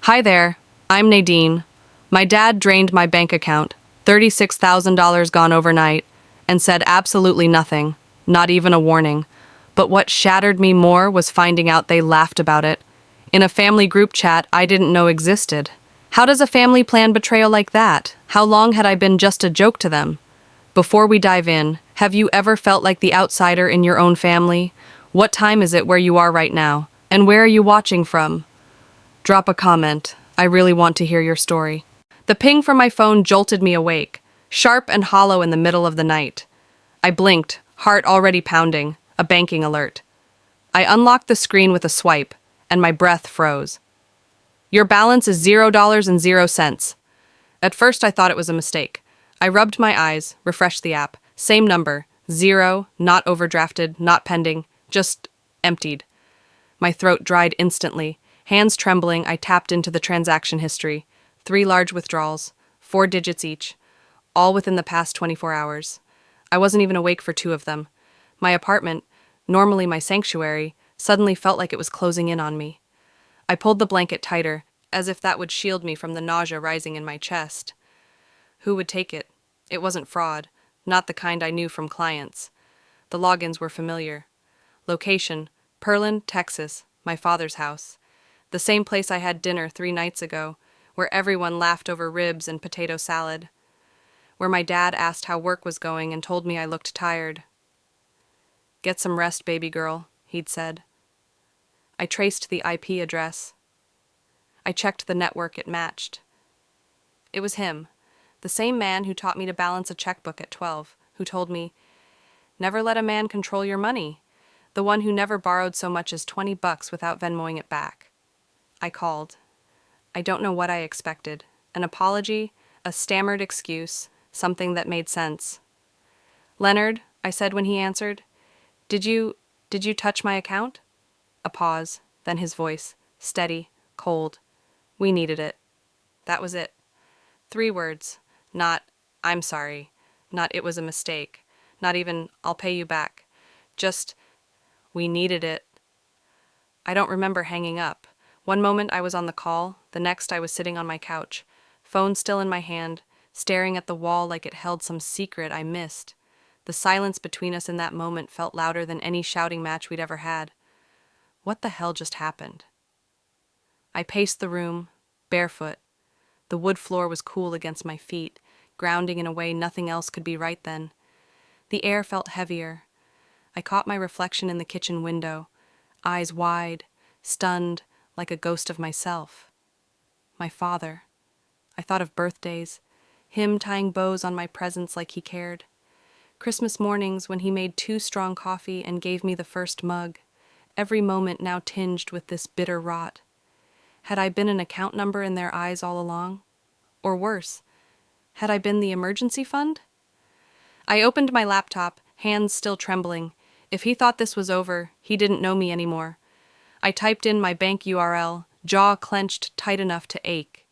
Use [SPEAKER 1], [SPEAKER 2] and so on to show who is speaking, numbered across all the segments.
[SPEAKER 1] Hi there, I'm Nadine. My dad drained my bank account, $36,000 gone overnight, and said absolutely nothing, not even a warning. But what shattered me more was finding out they laughed about it. In a family group chat I didn't know existed. How does a family plan betrayal like that? How long had I been just a joke to them? Before we dive in, have you ever felt like the outsider in your own family? What time is it where you are right now? And where are you watching from? Drop a comment. I really want to hear your story. The ping from my phone jolted me awake, sharp and hollow in the middle of the night. I blinked, heart already pounding, a banking alert. I unlocked the screen with a swipe, and my breath froze. Your balance is $0.00. At first I thought it was a mistake. I rubbed my eyes, refreshed the app. Same number, zero, not overdrafted, not pending, just emptied. My throat dried instantly. Hands trembling, I tapped into the transaction history. 3 large withdrawals, 4 digits each, all within the past 24 hours. I wasn't even awake for 2 of them. My apartment, normally my sanctuary, suddenly felt like it was closing in on me. I pulled the blanket tighter, as if that would shield me from the nausea rising in my chest. Who would take it? It wasn't fraud, not the kind I knew from clients. The logins were familiar. Location, Pearland, Texas, my father's house. The same place I had dinner 3 nights ago, where everyone laughed over ribs and potato salad. Where my dad asked how work was going and told me I looked tired. "Get some rest, baby girl," he'd said. I traced the IP address. I checked the network it matched. It was him, the same man who taught me to balance a checkbook at 12, who told me, "Never let a man control your money," the one who never borrowed so much as $20 without Venmoing it back. I called. I don't know what I expected. An apology, a stammered excuse, something that made sense. "Leonard," I said when he answered, Did you touch my account?" A pause, then his voice, steady, cold. "We needed it." That was it. 3 words. Not, "I'm sorry." Not, "It was a mistake." Not even, "I'll pay you back." Just, "We needed it." I don't remember hanging up. One moment I was on the call, the next I was sitting on my couch, phone still in my hand, staring at the wall like it held some secret I missed. The silence between us in that moment felt louder than any shouting match we'd ever had. What the hell just happened? I paced the room, barefoot. The wood floor was cool against my feet, grounding in a way nothing else could be right then. The air felt heavier. I caught my reflection in the kitchen window, eyes wide, stunned, like a ghost of myself. My father. I thought of birthdays, him tying bows on my presents like he cared. Christmas mornings when he made 2 strong coffee and gave me the first mug, every moment now tinged with this bitter rot. Had I been an account number in their eyes all along? Or worse, had I been the emergency fund? I opened my laptop, hands still trembling. If he thought this was over, he didn't know me anymore. I typed in my bank URL, jaw clenched tight enough to ache.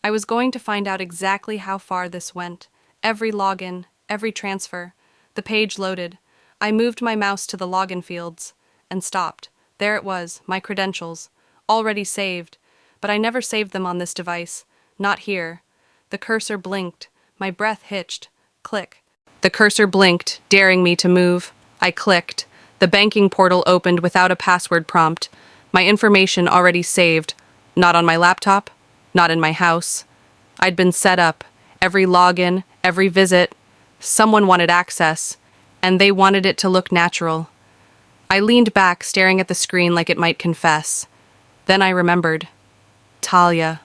[SPEAKER 1] I was going to find out exactly how far this went. Every login, every transfer. The page loaded. I moved my mouse to the login fields and stopped. There it was, my credentials, already saved. But I never saved them on this device. Not here. The cursor blinked. My breath hitched. Click. The cursor blinked, daring me to move. I clicked. The banking portal opened without a password prompt. My information already saved. Not on my laptop. Not in my house. I'd been set up. Every login, every visit. Someone wanted access. And they wanted it to look natural. I leaned back, staring at the screen like it might confess. Then I remembered. Talia.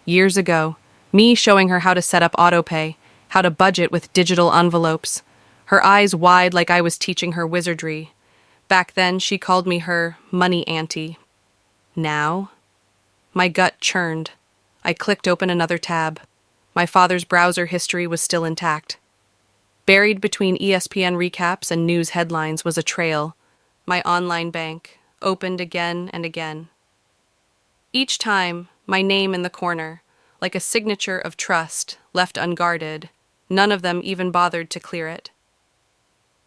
[SPEAKER 1] Years ago. Me showing her how to set up autopay, how to budget with digital envelopes. Her eyes wide like I was teaching her wizardry. Back then, she called me her money auntie. Now? My gut churned. I clicked open another tab. My father's browser history was still intact. Buried between ESPN recaps and news headlines was a trail. My online bank, opened again and again. Each time, my name in the corner, like a signature of trust, left unguarded. None of them even bothered to clear it.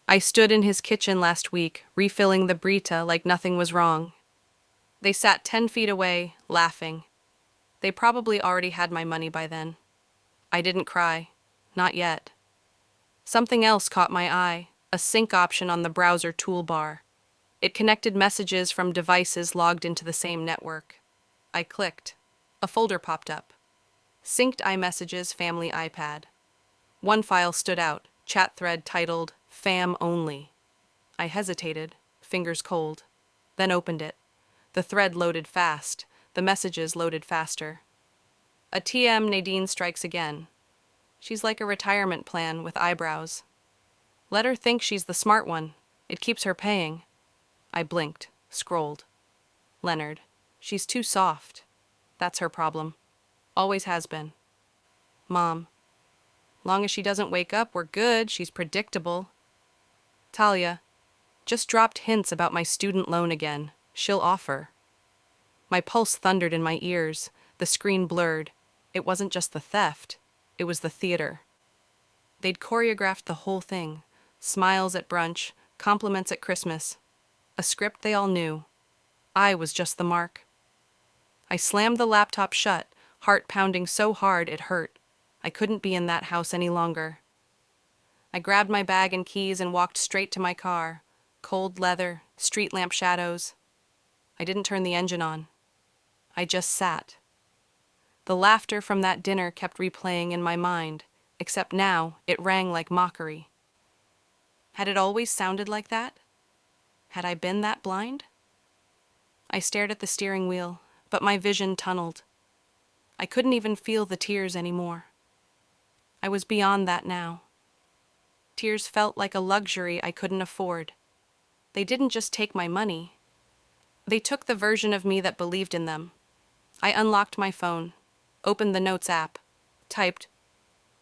[SPEAKER 1] I stood in his kitchen last week, refilling the Brita like nothing was wrong. They sat 10 feet away, laughing. They probably already had my money by then. I didn't cry. Not yet. Something else caught my eye, a sync option on the browser toolbar. It connected messages from devices logged into the same network. I clicked. A folder popped up. Synced iMessages Family iPad. One file stood out, chat thread titled Fam Only. I hesitated, fingers cold, then opened it. The thread loaded fast. The messages loaded faster. A TM Nadine strikes again. She's like a retirement plan with eyebrows. Let her think she's the smart one. It keeps her paying. I blinked, scrolled. Leonard. She's too soft. That's her problem. Always has been. Mom. Long as she doesn't wake up, we're good. She's predictable. Talia. Just dropped hints about my student loan again. She'll offer. My pulse thundered in my ears. The screen blurred. It wasn't just the theft. It was the theater. They'd choreographed the whole thing. Smiles at brunch, compliments at Christmas. A script they all knew. I was just the mark. I slammed the laptop shut, heart pounding so hard it hurt. I couldn't be in that house any longer. I grabbed my bag and keys and walked straight to my car. Cold leather, street lamp shadows. I didn't turn the engine on. I just sat. The laughter from that dinner kept replaying in my mind, except now it rang like mockery. Had it always sounded like that? Had I been that blind? I stared at the steering wheel, but my vision tunneled. I couldn't even feel the tears anymore. I was beyond that now. Tears felt like a luxury I couldn't afford. They didn't just take my money. They took the version of me that believed in them. I unlocked my phone, opened the Notes app, typed,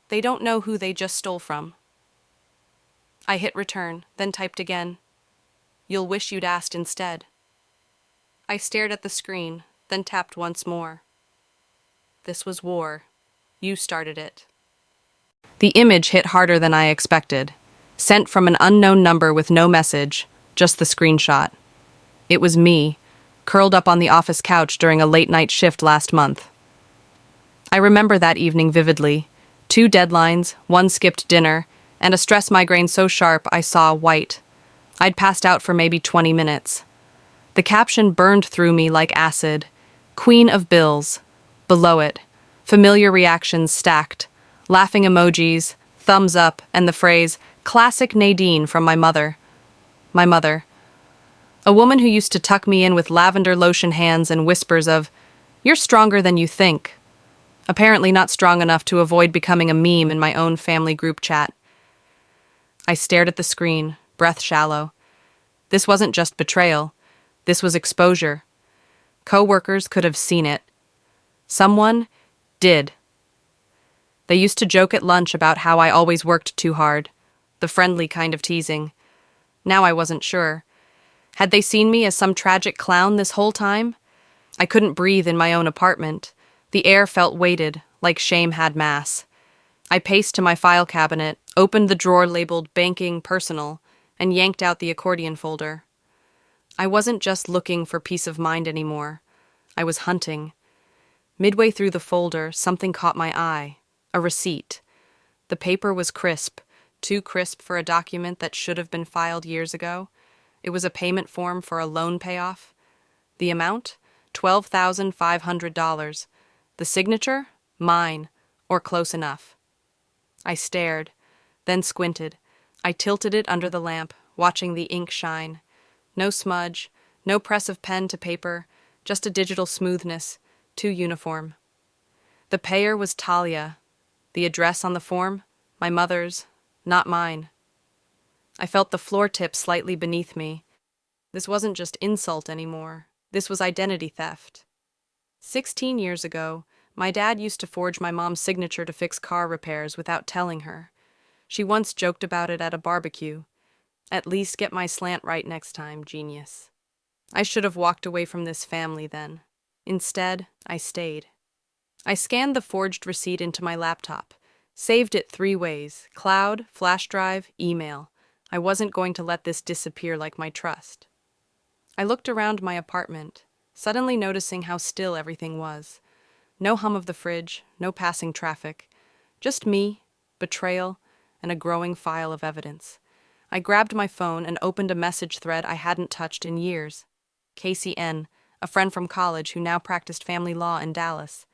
[SPEAKER 1] "They don't know who they just stole from." I hit return, then typed again, "You'll wish you'd asked instead." I stared at the screen, then tapped once more. This was war. You started it. The image hit harder than I expected. Sent from an unknown number with no message, just the screenshot. It was me, curled up on the office couch during a late-night shift last month. I remember that evening vividly. 2 deadlines, 1 skipped dinner, and a stress migraine so sharp I saw white. I'd passed out for maybe 20 minutes. The caption burned through me like acid. Queen of Bills. Below it, familiar reactions stacked. Laughing emojis, thumbs up, and the phrase, "Classic Nadine" from my mother. My mother. A woman who used to tuck me in with lavender lotion hands and whispers of, "You're stronger than you think." Apparently not strong enough to avoid becoming a meme in my own family group chat. I stared at the screen, breath shallow. This wasn't just betrayal. This was exposure. Co-workers could have seen it. Someone did. They used to joke at lunch about how I always worked too hard, the friendly kind of teasing. Now I wasn't sure. Had they seen me as some tragic clown this whole time? I couldn't breathe in my own apartment. The air felt weighted, like shame had mass. I paced to my file cabinet, opened the drawer labeled Banking Personal, and yanked out the accordion folder. I wasn't just looking for peace of mind anymore. I was hunting. Midway through the folder, something caught my eye. A receipt. The paper was crisp, too crisp for a document that should have been filed years ago. It was a payment form for a loan payoff. The amount? $12,500. The signature? Mine, or close enough. I stared, then squinted. I tilted it under the lamp, watching the ink shine. No smudge, no press of pen to paper, just a digital smoothness, too uniform. The payer was Talia. The address on the form? My mother's, not mine. I felt the floor tip slightly beneath me. This wasn't just insult anymore. This was identity theft. 16 years ago, my dad used to forge my mom's signature to fix car repairs without telling her. She once joked about it at a barbecue. At least get my slant right next time, genius. I should have walked away from this family then. Instead, I stayed. I scanned the forged receipt into my laptop, saved it 3 ways: cloud, flash drive, email. I wasn't going to let this disappear like my trust. I looked around my apartment, suddenly noticing how still everything was. No hum of the fridge, no passing traffic. Just me, betrayal, and a growing file of evidence. I grabbed my phone and opened a message thread I hadn't touched in years. Casey N., a friend from college who now practiced family law in Dallas,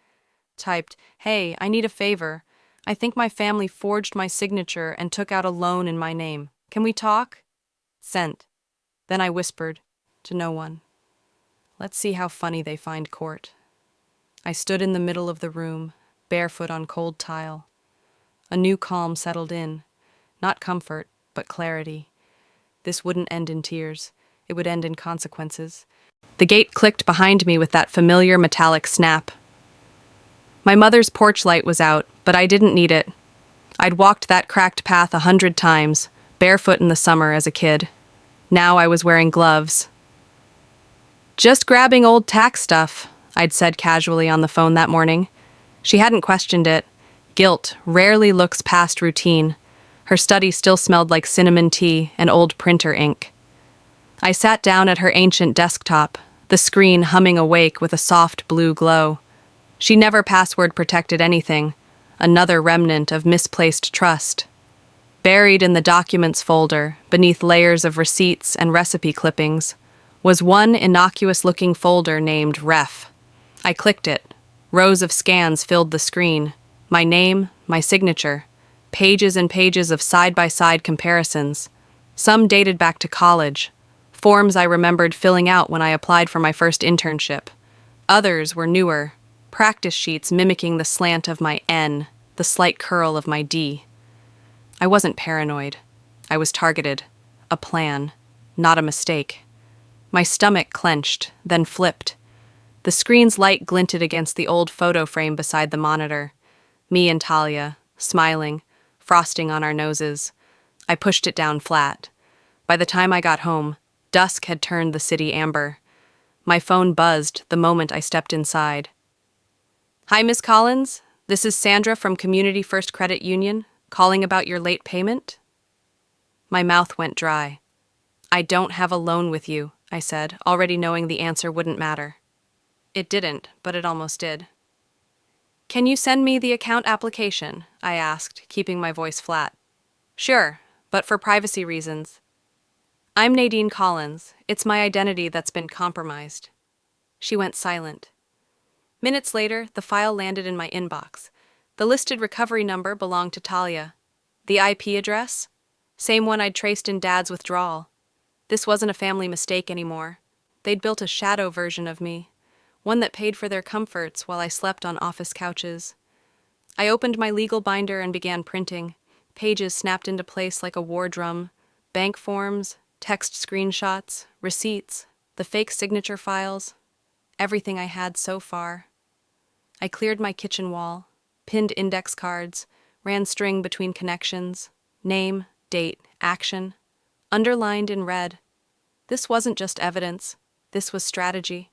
[SPEAKER 1] typed, "Hey, I need a favor. I think my family forged my signature and took out a loan in my name. Can we talk?" Sent. Then I whispered, to no one, "Let's see how funny they find court." I stood in the middle of the room, barefoot on cold tile. A new calm settled in. Not comfort, but clarity. This wouldn't end in tears. It would end in consequences. The gate clicked behind me with that familiar metallic snap. My mother's porch light was out, but I didn't need it. I'd walked that cracked path 100 times, barefoot in the summer as a kid. Now I was wearing gloves. "Just grabbing old tax stuff," I'd said casually on the phone that morning. She hadn't questioned it. Guilt rarely looks past routine. Her study still smelled like cinnamon tea and old printer ink. I sat down at her ancient desktop, the screen humming awake with a soft blue glow. She never password protected anything, another remnant of misplaced trust. Buried in the documents folder, beneath layers of receipts and recipe clippings, was one innocuous-looking folder named Ref. I clicked it. Rows of scans filled the screen. My name, my signature. Pages and pages of side-by-side comparisons. Some dated back to college. Forms I remembered filling out when I applied for my first internship. Others were newer. Practice sheets mimicking the slant of my N, the slight curl of my D. I wasn't paranoid. I was targeted. A plan, not a mistake. My stomach clenched, then flipped. The screen's light glinted against the old photo frame beside the monitor. Me and Talia, smiling, frosting on our noses. I pushed it down flat. By the time I got home, dusk had turned the city amber. My phone buzzed the moment I stepped inside. "Hi, Miss Collins. This is Sandra from Community First Credit Union, calling about your late payment." My mouth went dry. "I don't have a loan with you," I said, already knowing the answer wouldn't matter. It didn't, but it almost did. "Can you send me the account application?" I asked, keeping my voice flat. "Sure, but for privacy reasons." "I'm Nadine Collins. It's my identity that's been compromised." She went silent. Minutes later, the file landed in my inbox. The listed recovery number belonged to Talia. The IP address? Same one I'd traced in Dad's withdrawal. This wasn't a family mistake anymore. They'd built a shadow version of me, one that paid for their comforts while I slept on office couches. I opened my legal binder and began printing. Pages snapped into place like a war drum. Bank forms, text screenshots, receipts, the fake signature files. Everything I had so far. I cleared my kitchen wall, pinned index cards, ran string between connections, name, date, action, underlined in red. This wasn't just evidence. This was strategy.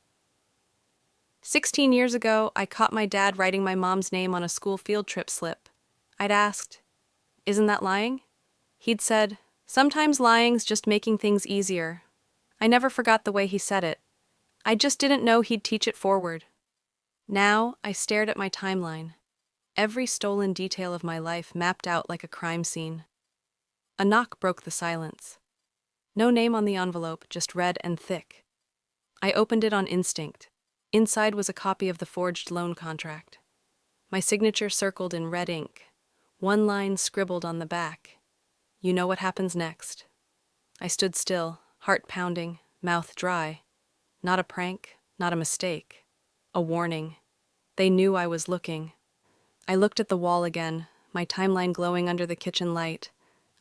[SPEAKER 1] 16 years ago, I caught my dad writing my mom's name on a school field trip slip. I'd asked, "Isn't that lying?" He'd said, "Sometimes lying's just making things easier." I never forgot the way he said it. I just didn't know he'd teach it forward. Now, I stared at my timeline. Every stolen detail of my life mapped out like a crime scene. A knock broke the silence. No name on the envelope, just red and thick. I opened it on instinct. Inside was a copy of the forged loan contract. My signature circled in red ink. One line scribbled on the back. "You know what happens next." I stood still, heart pounding, mouth dry. Not a prank, not a mistake. A warning. They knew I was looking. I looked at the wall again, my timeline glowing under the kitchen light.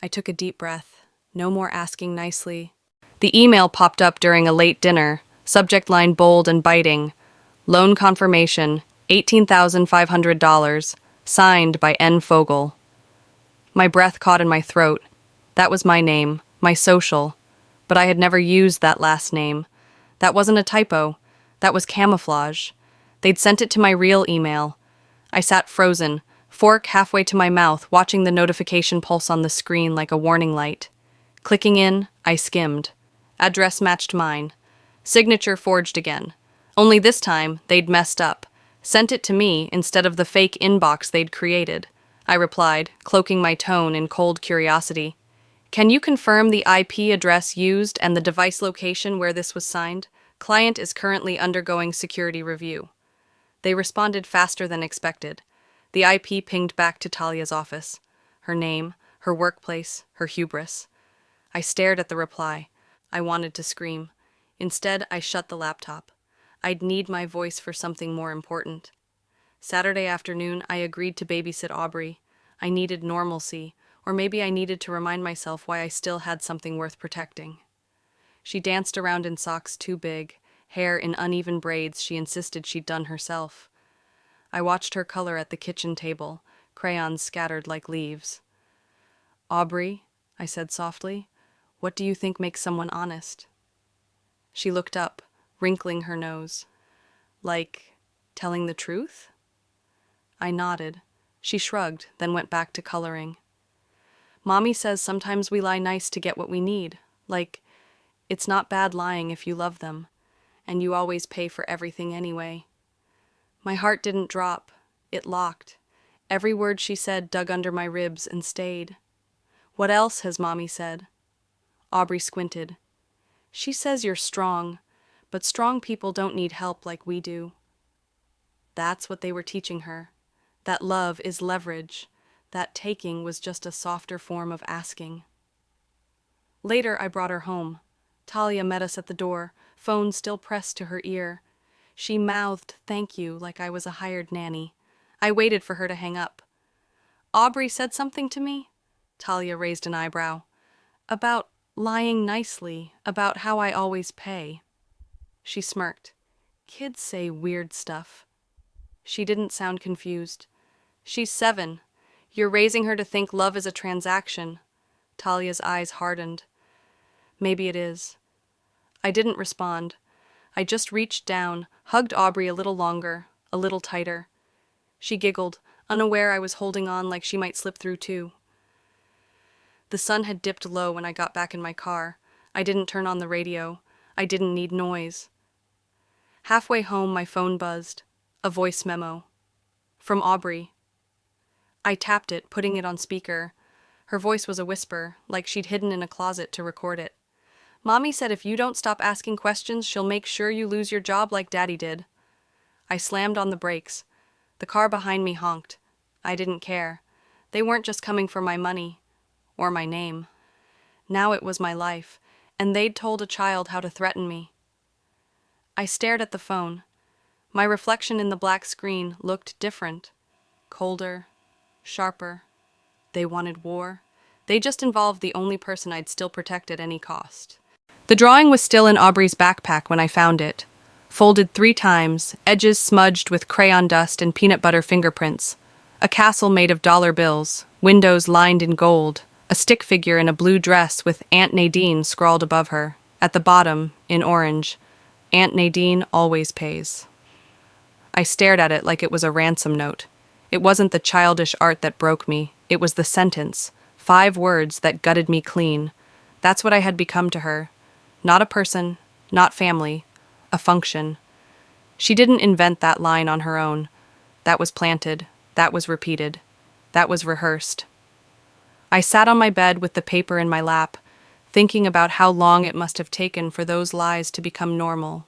[SPEAKER 1] I took a deep breath. No more asking nicely. The email popped up during a late dinner, subject line bold and biting. Loan confirmation, $18,500, signed by N. Fogel. My breath caught in my throat. That was my name, my social. But I had never used that last name. That wasn't a typo. That was camouflage. They'd sent it to my real email. I sat frozen, fork halfway to my mouth, watching the notification pulse on the screen like a warning light. Clicking in, I skimmed. Address matched mine. Signature forged again. Only this time, they'd messed up. Sent it to me instead of the fake inbox they'd created. I replied, cloaking my tone in cold curiosity. Can you confirm the IP address used and the device location where this was signed? Client is currently undergoing security review. They responded faster than expected. The IP pinged back to Talia's office. Her name, her workplace, her hubris. I stared at the reply. I wanted to scream. Instead, I shut the laptop. I'd need my voice for something more important. Saturday afternoon, I agreed to babysit Aubrey. I needed normalcy, or maybe I needed to remind myself why I still had something worth protecting. She danced around in socks too big, hair in uneven braids she insisted she'd done herself. I watched her color at the kitchen table, crayons scattered like leaves. Aubrey, I said softly, what do you think makes someone honest? She looked up, wrinkling her nose. Like, telling the truth? I nodded. She shrugged, then went back to coloring. Mommy says sometimes we lie nice to get what we need. Like, it's not bad lying if you love them, and you always pay for everything anyway. My heart didn't drop. It locked. Every word she said dug under my ribs and stayed. What else has Mommy said? Aubrey squinted. She says you're strong, but strong people don't need help like we do. That's what they were teaching her. That love is leverage. That taking was just a softer form of asking. Later, I brought her home. Talia met us at the door, phone still pressed to her ear. She mouthed thank you like I was a hired nanny. I waited for her to hang up. Aubrey said something to me? Talia raised an eyebrow. About lying nicely, about how I always pay. She smirked. Kids say weird stuff. She didn't sound confused. She's 7. You're raising her to think love is a transaction. Talia's eyes hardened. Maybe it is. I didn't respond. I just reached down, hugged Aubrey a little longer, a little tighter. She giggled, unaware I was holding on like she might slip through too. The sun had dipped low when I got back in my car. I didn't turn on the radio. I didn't need noise. Halfway home, my phone buzzed. A voice memo. From Aubrey. I tapped it, putting it on speaker. Her voice was a whisper, like she'd hidden in a closet to record it. Mommy said if you don't stop asking questions, she'll make sure you lose your job like Daddy did. I slammed on the brakes. The car behind me honked. I didn't care. They weren't just coming for my money. Or my name. Now it was my life, and they'd told a child how to threaten me. I stared at the phone. My reflection in the black screen looked different. Colder. Sharper. They wanted war. They just involved the only person I'd still protect at any cost. The drawing was still in Aubrey's backpack when I found it. Folded 3 times, edges smudged with crayon dust and peanut butter fingerprints. A castle made of dollar bills, windows lined in gold, a stick figure in a blue dress with Aunt Nadine scrawled above her. At the bottom, in orange, Aunt Nadine always pays. I stared at it like it was a ransom note. It wasn't the childish art that broke me. It was the sentence. 5 words that gutted me clean. That's what I had become to her. Not a person, not family, a function. She didn't invent that line on her own. That was planted. That was repeated. That was rehearsed. I sat on my bed with the paper in my lap, thinking about how long it must have taken for those lies to become normal.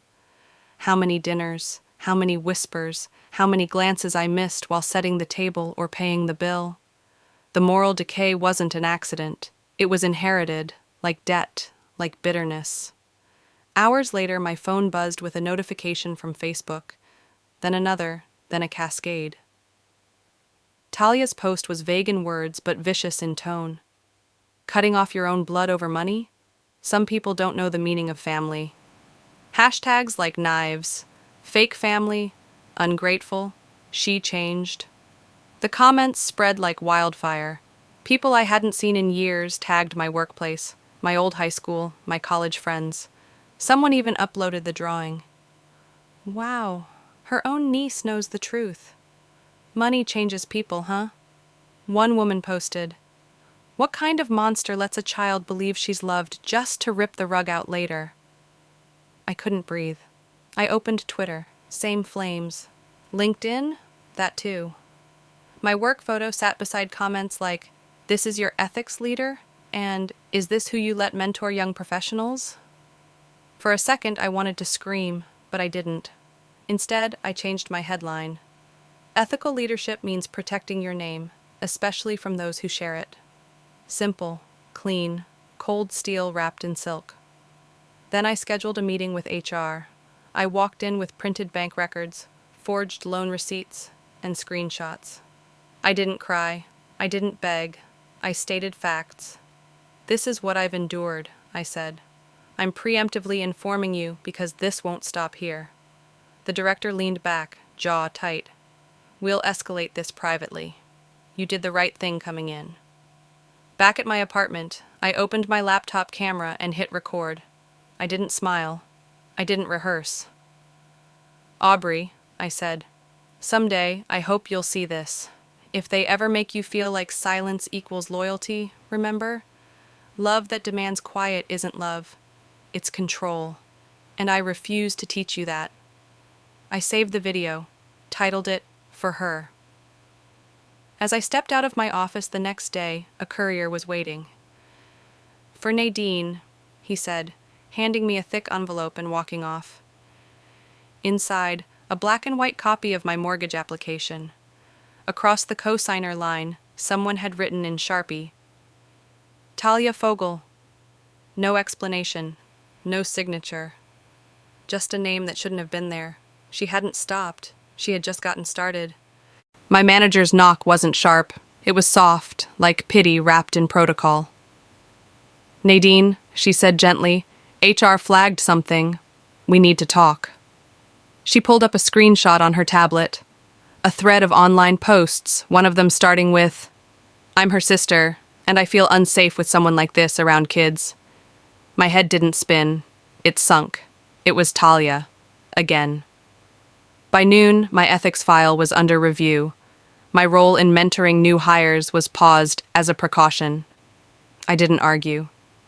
[SPEAKER 1] How many dinners, how many whispers, how many glances I missed while setting the table or paying the bill. The moral decay wasn't an accident. It was inherited, like debt, like bitterness. Hours later, my phone buzzed with a notification from Facebook, then another, then a cascade. Talia's post was vague in words but vicious in tone. Cutting off your own blood over money? Some people don't know the meaning of family. Hashtags like knives, fake family, ungrateful, she changed. The comments spread like wildfire. People I hadn't seen in years tagged my workplace, my old high school, my college friends. Someone even uploaded the drawing. Wow, her own niece knows the truth. Money changes people, huh? One woman posted, "What kind of monster lets a child believe she's loved just to rip the rug out later?" I couldn't breathe. I opened Twitter. Same flames. LinkedIn? That too. My work photo sat beside comments like, "This is your ethics leader?" and "Is this who you let mentor young professionals?" For a second, I wanted to scream, but I didn't. Instead, I changed my headline. Ethical leadership means protecting your name, especially from those who share it. Simple, clean, cold steel wrapped in silk. Then I scheduled a meeting with HR. I walked in with printed bank records, forged loan receipts, and screenshots. I didn't cry. I didn't beg. I stated facts. "This is what I've endured," I said. "I'm preemptively informing you because this won't stop here." The director leaned back, jaw tight. "We'll escalate this privately. You did the right thing coming in." Back at my apartment, I opened my laptop camera and hit record. I didn't smile. I didn't rehearse. "Aubrey," I said, "someday I hope you'll see this. If they ever make you feel like silence equals loyalty, remember? Love that demands quiet isn't love. It's control. And I refuse to teach you that." I saved the video, titled it, "For Her." As I stepped out of my office the next day, a courier was waiting. "For Nadine," he said, handing me a thick envelope and walking off. Inside, a black and white copy of my mortgage application. Across the cosigner line, someone had written in Sharpie, "Talia Fogel." No explanation, no signature. Just a name that shouldn't have been there. She hadn't stopped. She had just gotten started. My manager's knock wasn't sharp. It was soft, like pity wrapped in protocol. "Nadine," she said gently, "HR flagged something. We need to talk." She pulled up a screenshot on her tablet. A thread of online posts, one of them starting with, "I'm her sister, and I feel unsafe with someone like this around kids." My head didn't spin. It sunk. It was Talia. Again. By noon, my ethics file was under review. My role in mentoring new hires was paused as a precaution. I didn't argue.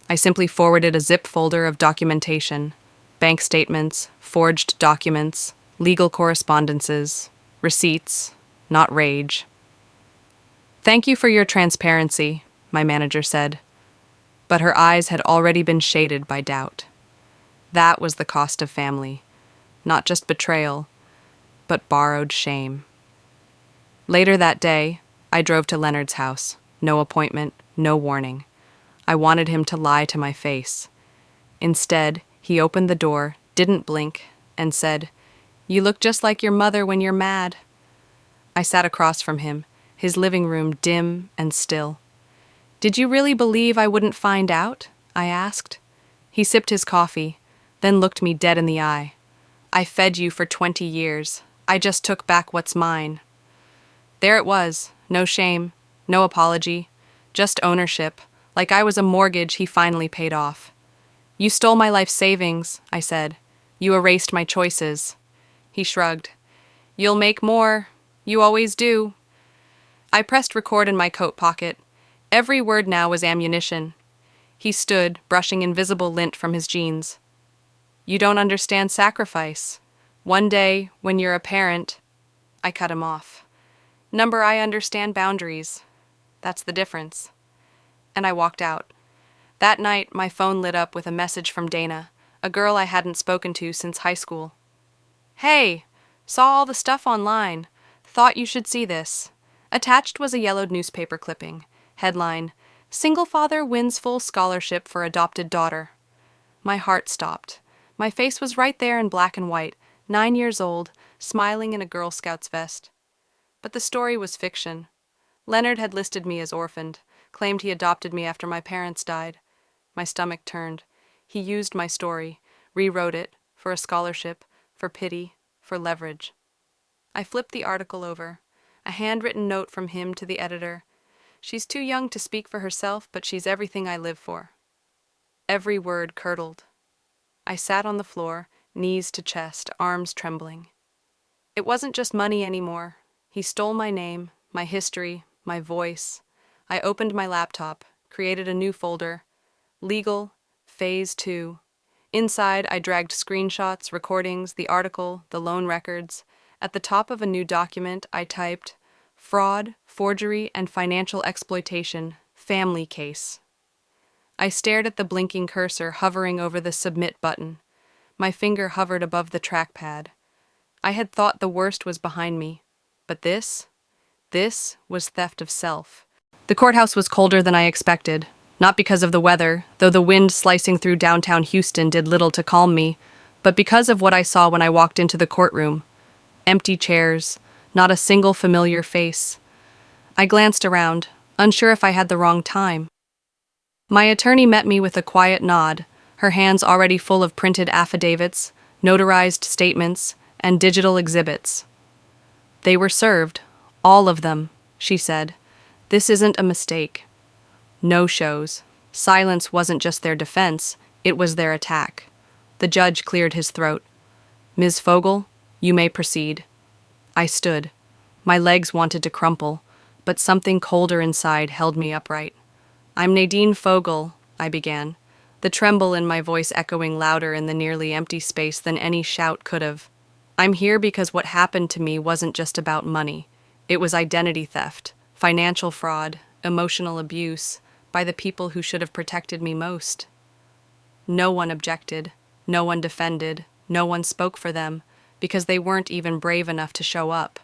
[SPEAKER 1] I simply forwarded a zip folder of documentation, bank statements, forged documents, legal correspondences, receipts, not rage. "Thank you for your transparency," my manager said. But her eyes had already been shaded by doubt. That was the cost of family. Not just betrayal, but borrowed shame. Later that day, I drove to Leonard's house. No appointment, no warning. I wanted him to lie to my face. Instead, he opened the door, didn't blink, and said, "You look just like your mother when you're mad." I sat across from him, his living room dim and still. "Did you really believe I wouldn't find out?" I asked. He sipped his coffee, then looked me dead in the eye. "I fed you for 20 years. I just took back what's mine." There it was, no shame, no apology, just ownership, like I was a mortgage he finally paid off. "You stole my life savings," I said. "You erased my choices." He shrugged. "You'll make more. You always do." I pressed record in my coat pocket. Every word now was ammunition. He stood, brushing invisible lint from his jeans. "You don't understand sacrifice. One day, when you're a parent..." I cut him off. "Number, I understand boundaries. That's the difference." And I walked out. That night, my phone lit up with a message from Dana, a girl I hadn't spoken to since high school. "Hey, saw all the stuff online. Thought you should see this." Attached was a yellowed newspaper clipping. Headline, "Single father wins full scholarship for adopted daughter." My heart stopped. My face was right there in black and white, 9 years old, smiling in a Girl Scout's vest. But the story was fiction. Leonard had listed me as orphaned, claimed he adopted me after my parents died. My stomach turned. He used my story, rewrote it, for a scholarship, for pity, for leverage. I flipped the article over. A handwritten note from him to the editor. "She's too young to speak for herself, but she's everything I live for." Every word curdled. I sat on the floor, knees to chest, arms trembling. It wasn't just money anymore. He stole my name, my history, my voice. I opened my laptop, created a new folder. Legal, Phase 2. Inside, I dragged screenshots, recordings, the article, the loan records. At the top of a new document, I typed, "Fraud, forgery, and financial exploitation, family case." I stared at the blinking cursor hovering over the submit button. My finger hovered above the trackpad. I had thought the worst was behind me, but this was theft of self. The courthouse was colder than I expected, not because of the weather, though the wind slicing through downtown Houston did little to calm me, but because of what I saw when I walked into the courtroom. Empty chairs, not a single familiar face. I glanced around, unsure if I had the wrong time. My attorney met me with a quiet nod, her hands already full of printed affidavits, notarized statements, and digital exhibits. "They were served, all of them," she said. "This isn't a mistake." No shows. Silence wasn't just their defense, it was their attack. The judge cleared his throat. "Ms. Fogel, you may proceed." I stood. My legs wanted to crumple, but something colder inside held me upright. "I'm Nadine Fogel," I began, the tremble in my voice echoing louder in the nearly empty space than any shout could have. "I'm here because what happened to me wasn't just about money. It was identity theft, financial fraud, emotional abuse, by the people who should have protected me most." No one objected, no one defended, no one spoke for them, because they weren't even brave enough to show up.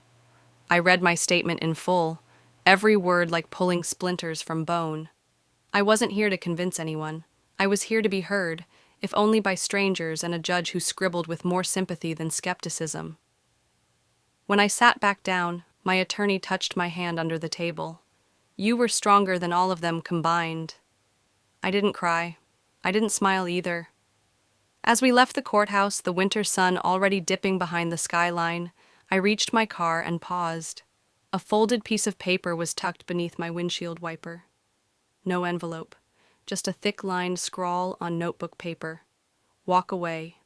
[SPEAKER 1] I read my statement in full, every word like pulling splinters from bone. I wasn't here to convince anyone. I was here to be heard, if only by strangers and a judge who scribbled with more sympathy than skepticism. When I sat back down, my attorney touched my hand under the table. "You were stronger than all of them combined." I didn't cry. I didn't smile either. As we left the courthouse, the winter sun already dipping behind the skyline, I reached my car and paused. A folded piece of paper was tucked beneath my windshield wiper. No envelope, just a thick-lined scrawl on notebook paper. "Walk away.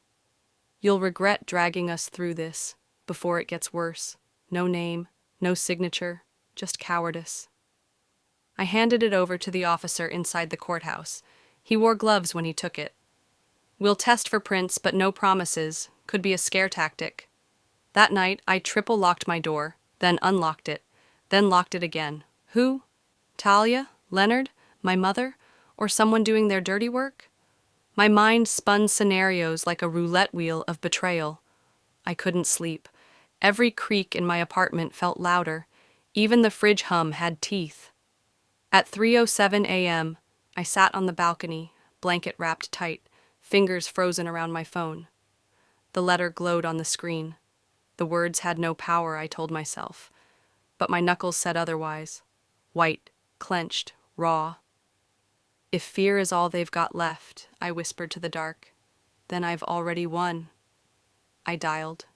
[SPEAKER 1] You'll regret dragging us through this, before it gets worse." No name, no signature, just cowardice. I handed it over to the officer inside the courthouse. He wore gloves when he took it. "We'll test for prints, but no promises. Could be a scare tactic." That night, I triple-locked my door, then unlocked it, then locked it again. Who? Talia? Leonard? My mother? Or someone doing their dirty work? My mind spun scenarios like a roulette wheel of betrayal. I couldn't sleep. Every creak in my apartment felt louder. Even the fridge hum had teeth. At 3:07 a.m., I sat on the balcony, blanket wrapped tight, fingers frozen around my phone. The letter glowed on the screen. The words had no power, I told myself. But my knuckles said otherwise. White, clenched, raw. "If fear is all they've got left," I whispered to the dark, "then I've already won." I dialed.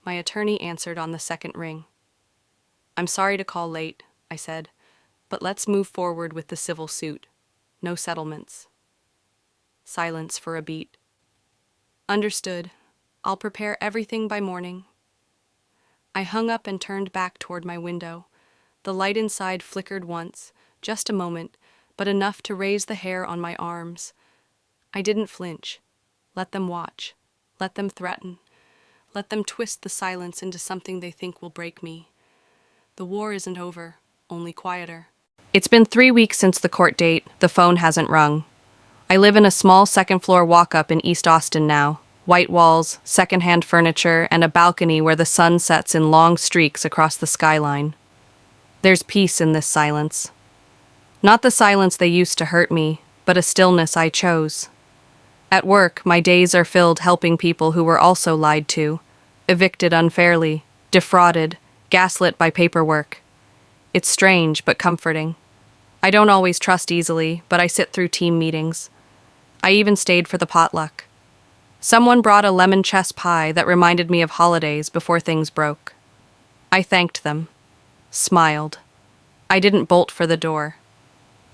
[SPEAKER 1] My attorney answered on the second ring. "I'm sorry to call late," I said, "but let's move forward with the civil suit. No settlements." Silence for a beat. "Understood. I'll prepare everything by morning." I hung up and turned back toward my window. The light inside flickered once, just a moment, but enough to raise the hair on my arms. I didn't flinch. Let them watch. Let them threaten. Let them twist the silence into something they think will break me. The war isn't over, only quieter. It's been 3 weeks since the court date. The phone hasn't rung. I live in a small second-floor walk-up in East Austin now. White walls, second-hand furniture, and a balcony where the sun sets in long streaks across the skyline. There's peace in this silence. Not the silence they used to hurt me, but a stillness I chose. At work, my days are filled helping people who were also lied to, evicted unfairly, defrauded, gaslit by paperwork. It's strange but comforting. I don't always trust easily, but I sit through team meetings. I even stayed for the potluck. Someone brought a lemon chess pie that reminded me of holidays before things broke. I thanked them, smiled. I didn't bolt for the door.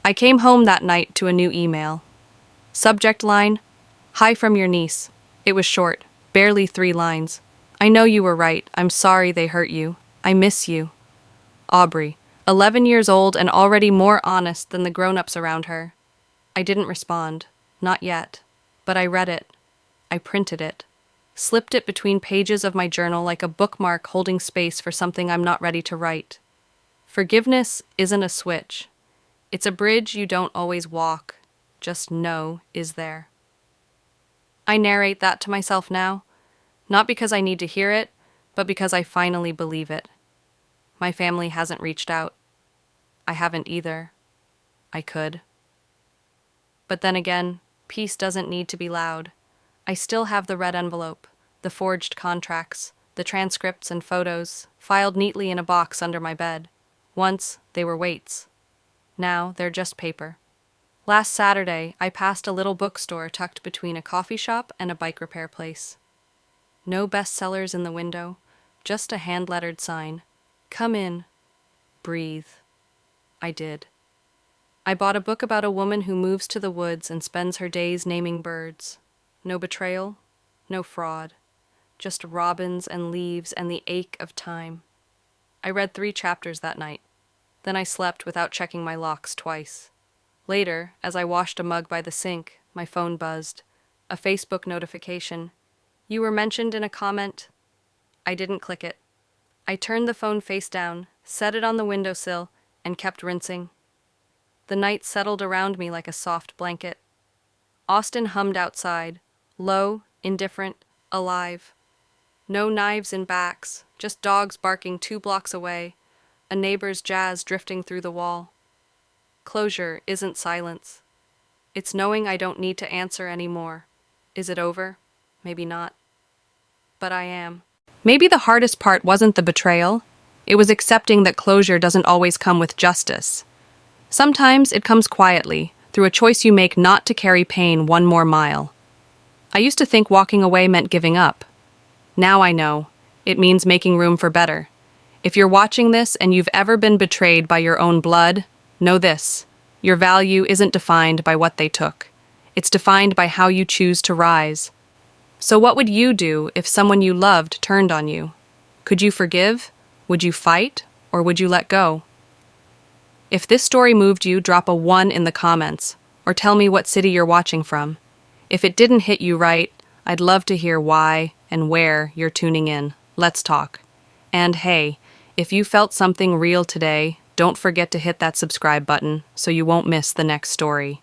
[SPEAKER 1] I came home that night to a new email. Subject line, "Hi from your niece." It was short, barely 3 lines. "I know you were right. I'm sorry they hurt you. I miss you. Aubrey, 11 years old and already more honest than the grown-ups around her." I didn't respond. Not yet. But I read it. I printed it. slipped it between pages of my journal like a bookmark holding space for something I'm not ready to write. Forgiveness isn't a switch. It's a bridge you don't always walk, just know is there. I narrate that to myself now, not because I need to hear it, but because I finally believe it. My family hasn't reached out. I haven't either. I could. But then again, peace doesn't need to be loud. I still have the red envelope, the forged contracts, the transcripts and photos, filed neatly in a box under my bed. Once, they were weights. Now, they're just paper. Last Saturday, I passed a little bookstore tucked between a coffee shop and a bike repair place. No bestsellers in the window, just a hand-lettered sign. Come in. Breathe. I did. I bought a book about a woman who moves to the woods and spends her days naming birds. No betrayal, no fraud. Just robins and leaves and the ache of time. I read 3 chapters that night. Then I slept without checking my locks twice. Later, as I washed a mug by the sink, my phone buzzed. A Facebook notification. You were mentioned in a comment. I didn't click it. I turned the phone face down, set it on the windowsill, and kept rinsing. The night settled around me like a soft blanket. Austin hummed outside, low, indifferent, alive. No knives in backs, just dogs barking 2 blocks away, a neighbor's jazz drifting through the wall. Closure isn't silence. It's knowing I don't need to answer anymore. Is it over? Maybe not. But I am. Maybe the hardest part wasn't the betrayal. It was accepting that closure doesn't always come with justice. Sometimes it comes quietly, through a choice you make not to carry pain 1 more mile. I used to think walking away meant giving up. Now I know. It means making room for better. If you're watching this and you've ever been betrayed by your own blood, know this. Your value isn't defined by what they took. It's defined by how you choose to rise. So what would you do if someone you loved turned on you? Could you forgive? Would you fight? Or would you let go? If this story moved you, drop a 1 in the comments, or tell me what city you're watching from. If it didn't hit you right, I'd love to hear why and where you're tuning in. Let's talk. And hey, if you felt something real today, don't forget to hit that subscribe button so you won't miss the next story.